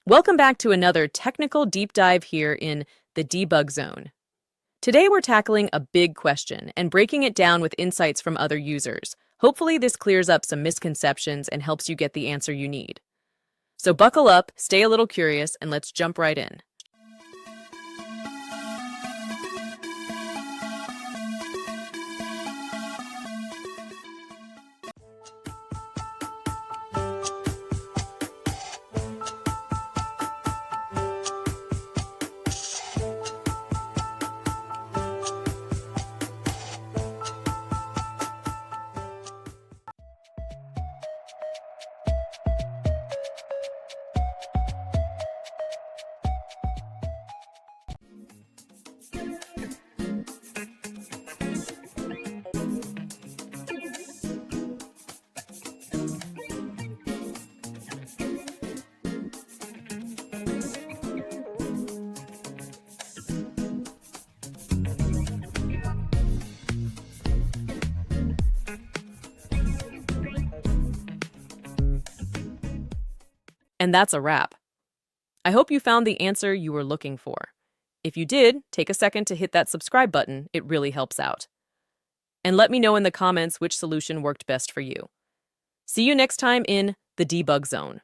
Welcome back to another technical deep dive here in the debug zone. Today we're tackling a big question and breaking it down with insights from other users. Hopefully this clears up some misconceptions and helps you get the answer you need. So buckle up, stay a little curious, and let's jump right in. And that's a wrap. I hope you found the answer you were looking for. If you did, take a second to hit that subscribe button. It really helps out. And let me know in the comments which solution worked best for you. See you next time in the debug zone.